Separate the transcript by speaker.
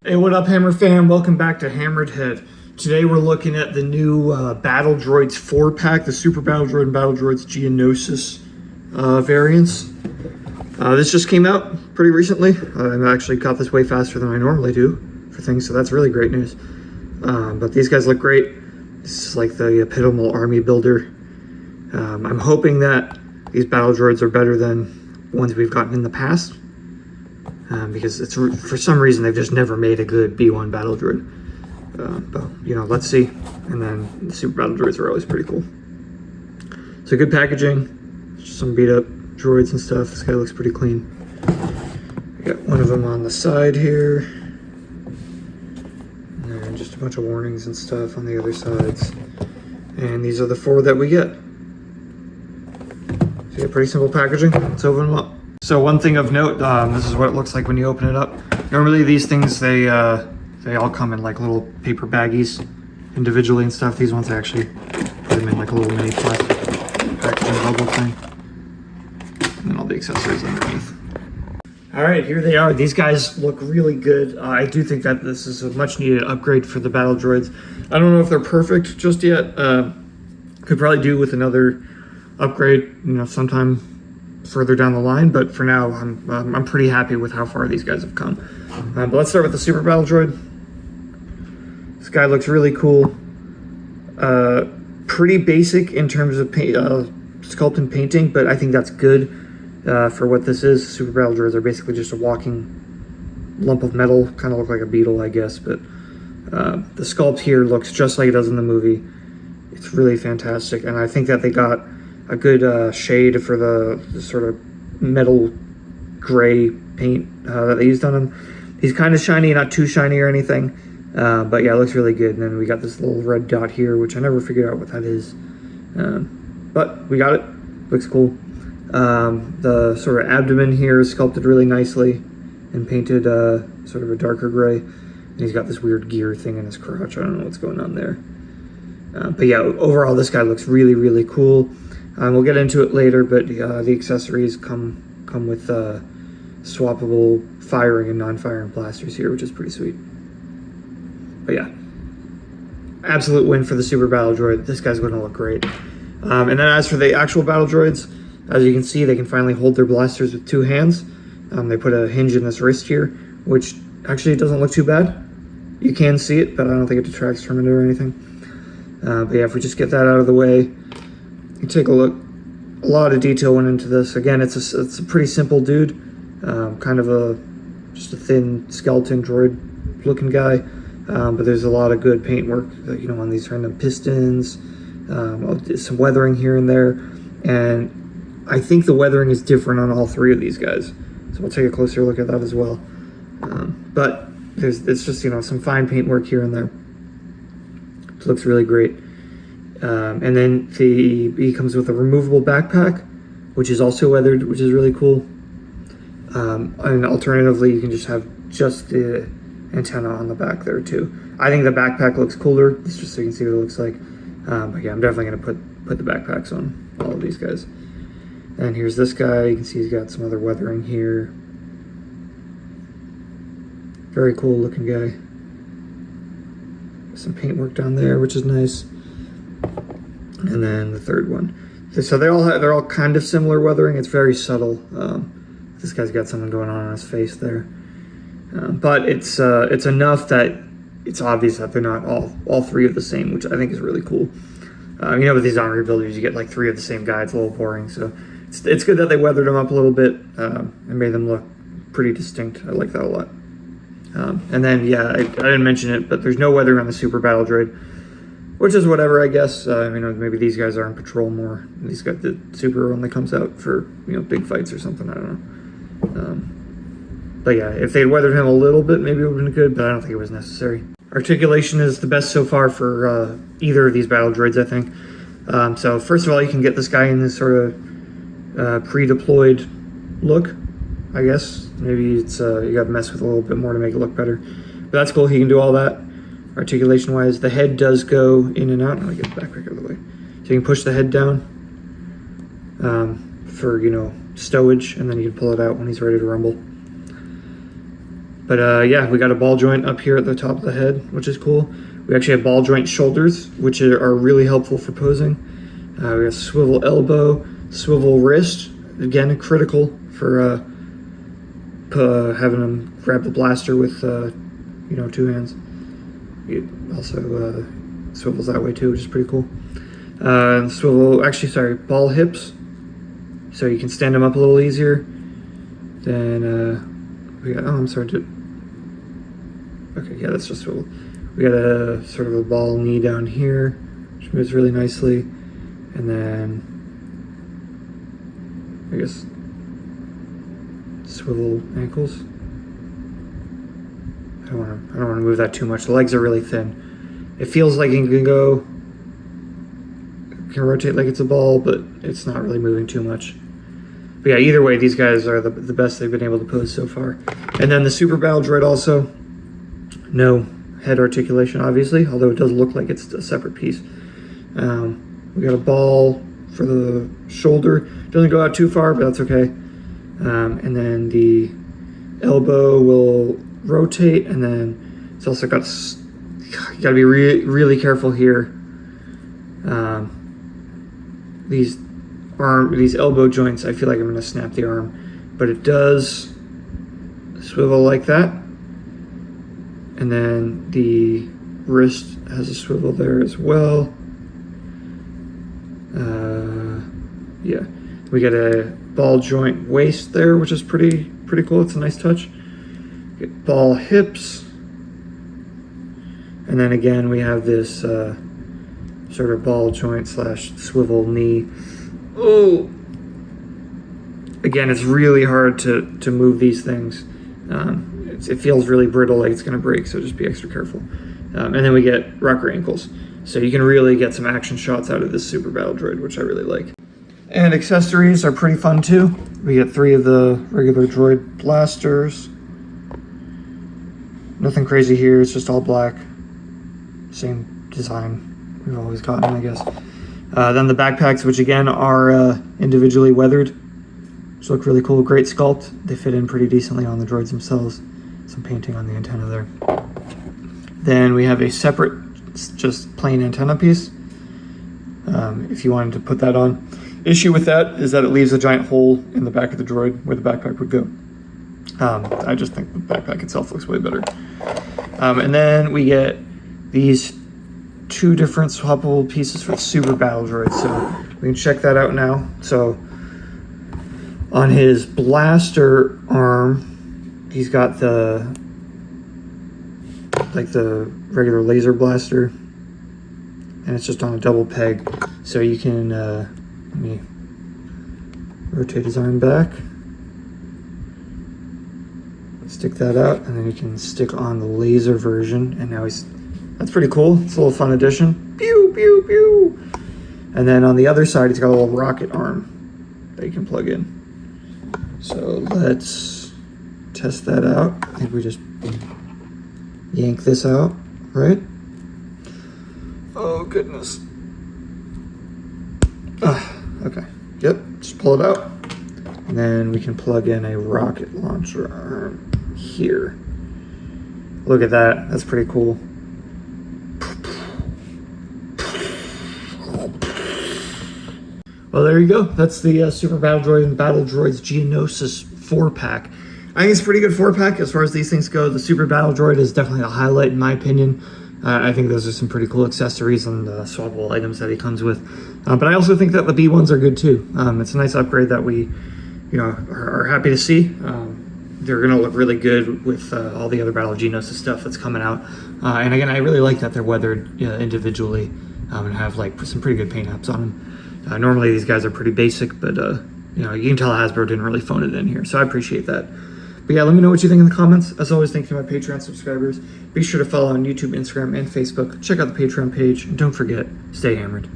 Speaker 1: Hey, what up, Hammer fam? Welcome back to HammeredHead. Today we're looking at the new Battle Droids 4-pack, the Super Battle Droid and Battle Droids Geonosis variants. This just came out pretty recently. I actually got this way faster than I normally do for things, so that's really great news. But these guys look great. This is like the epitomal army builder. I'm hoping that these Battle Droids are better than ones we've gotten in the past. Because it's for some reason they've just never made a good B1 battle droid. But you know, let's see. And then the Super Battle Droids are always pretty cool. So good packaging, just some beat up droids and stuff. This guy looks pretty clean. We got one of them on the side here, and just a bunch of warnings and stuff on the other sides. And these are the 4 that we get. So yeah, pretty simple packaging. Let's open them up. So one thing of note, this is what it looks like when you open it up. Normally these things, they all come in like little paper baggies individually and stuff. These ones I actually put them in like a little mini plastic packaging bubble thing. And then all the accessories underneath. All right, here they are. These guys look really good. I do think that this is a much needed upgrade for the Battle Droids. I don't know if they're perfect just yet. Could probably do with another upgrade, you know, sometime further down the line, but for now I'm pretty happy with how far these guys have come. But let's start with the Super Battle Droid. This guy looks really cool. Pretty basic in terms of sculpt and painting, but I think that's good for what this is. Super Battle Droids are basically just a walking lump of metal, kind of look like a beetle, I guess, but the sculpt here looks just like it does in the movie. It's really fantastic, and I think that they got a good shade for the sort of metal gray paint that they used on him. He's kind of shiny, not too shiny or anything, but yeah, it looks really good. And then we got this little red dot here, which I never figured out what that is, but we got it. Looks cool. The sort of abdomen here is sculpted really nicely and painted sort of a darker gray, and he's got this weird gear thing in his crotch. I don't know what's going on there, but yeah, overall this guy looks really, really cool. We'll get into it later, but the accessories come with swappable firing and non-firing blasters here, which is pretty sweet. But yeah, absolute win for the Super Battle Droid. This guy's going to look great. And then as for the actual Battle Droids, as you can see, they can finally hold their blasters with 2 hands. They put a hinge in this wrist here, which actually doesn't look too bad. You can see it, but I don't think it detracts from it or anything. But yeah, if we just get that out of the way, you take a look. A lot of detail went into this. Again, it's a pretty simple dude, kind of just a thin skeleton droid looking guy, but there's a lot of good paint work, you know, on these random pistons, some weathering here and there, and I think the weathering is different on all 3 of these guys. So we'll take a closer look at that as well. But it's just, you know, some fine paint work here and there. It looks really great. And then he comes with a removable backpack, which is also weathered, which is really cool. And alternatively, you can just have just the antenna on the back there too. I think the backpack looks cooler. It's just so you can see what it looks like. But yeah, I'm definitely gonna put the backpacks on all of these guys. And here's this guy. You can see he's got some other weathering here. Very cool looking guy. Some paint work down there, which is nice. And then the third one. So they're all kind of similar weathering. It's very subtle. This guy's got something going on his face there, but it's enough that it's obvious that they're not all 3 of the same, which I think is really cool. You know, with these armor builders, you get like 3 of the same guy. It's a little boring, so it's good that they weathered them up a little bit and made them look pretty distinct. I like that a lot. And then yeah, I didn't mention it, but there's no weathering on the Super Battle Droid, which is whatever, I guess. You know, maybe these guys are in patrol more. These guys, the Super only comes out for, you know, big fights or something. I don't know. But yeah, if they'd weathered him a little bit, maybe it would have been good, but I don't think it was necessary. Articulation is the best so far for either of these Battle Droids, I think. So first of all, you can get this guy in this sort of pre-deployed look, I guess. Maybe it's you got to mess with a little bit more to make it look better. But that's cool. He can do all that. Articulation wise, the head does go in and out. Let me get the backpack out of the way. So you can push the head down for, you know, stowage, and then you can pull it out when he's ready to rumble. But yeah, we got a ball joint up here at the top of the head, which is cool. We actually have ball joint shoulders, which are really helpful for posing. We got swivel elbow, swivel wrist, again critical for having them grab the blaster with 2 hands. It also swivels that way too, which is pretty cool. Ball hips, so you can stand them up a little easier. Then we got, okay, yeah, that's just swivel. We got a sort of a ball knee down here, which moves really nicely. And then, I guess, swivel ankles. I don't want to move that too much. The legs are really thin. It feels like it can rotate like it's a ball, but it's not really moving too much. But yeah, either way, these guys are the best they've been able to pose so far. And then the Super Battle Droid also, no head articulation, obviously, although it does look like it's a separate piece. We got a ball for the shoulder. Doesn't go out too far, but that's okay. And then the elbow will rotate, and then it's also got, you gotta be really careful here. These elbow joints, I feel like I'm gonna snap the arm, but it does swivel like that. And then the wrist has a swivel there as well. Yeah, we got a ball joint waist there, which is pretty cool. It's a nice touch. Get ball hips, and then again we have this sort of ball joint / swivel knee. Oh, again, it's really hard to move these things. It feels really brittle, like it's gonna break, so just be extra careful. And then we get rocker ankles. So you can really get some action shots out of this Super Battle Droid, which I really like. And accessories are pretty fun too. We get 3 of the regular droid blasters. Nothing crazy here, it's just all black. Same design we've always gotten, I guess. Then the backpacks, which again are individually weathered, which look really cool. Great sculpt. They fit in pretty decently on the droids themselves. Some painting on the antenna there. Then we have a separate, just plain antenna piece. If you wanted to put that on. Issue with that is that it leaves a giant hole in the back of the droid where the backpack would go. I just think the backpack itself looks way better. And then we get these 2 different swappable pieces for the Super Battle Droid. So we can check that out now. So on his blaster arm, he's got the regular laser blaster, and it's just on a double peg. So you can, let me rotate his arm back, stick that out, and then you can stick on the laser version, and now that's pretty cool. It's a little fun addition. Pew, pew, pew. And then on the other side, it's got a little rocket arm that you can plug in. So let's test that out. I think we just yank this out, right? Oh, goodness. Okay. Yep, just pull it out. And then we can plug in a rocket launcher arm here. Look at that. That's pretty cool. Well, there you go. That's the Super Battle Droid and Battle Droids Geonosis 4-pack. I think it's a pretty good 4-pack as far as these things go. The Super Battle Droid is definitely a highlight in my opinion. I think those are some pretty cool accessories and swappable items that he comes with. But I also think that the B1s are good too. It's a nice upgrade that we, are happy to see. They're going to look really good with all the other Battle of Geonosis stuff that's coming out. And again, I really like that they're weathered individually and have some pretty good paint apps on them. Normally these guys are pretty basic, but you can tell Hasbro didn't really phone it in here, so I appreciate that. But yeah, let me know what you think in the comments. As always, thank you to my Patreon subscribers. Be sure to follow on YouTube, Instagram, and Facebook. Check out the Patreon page, and don't forget, stay hammered.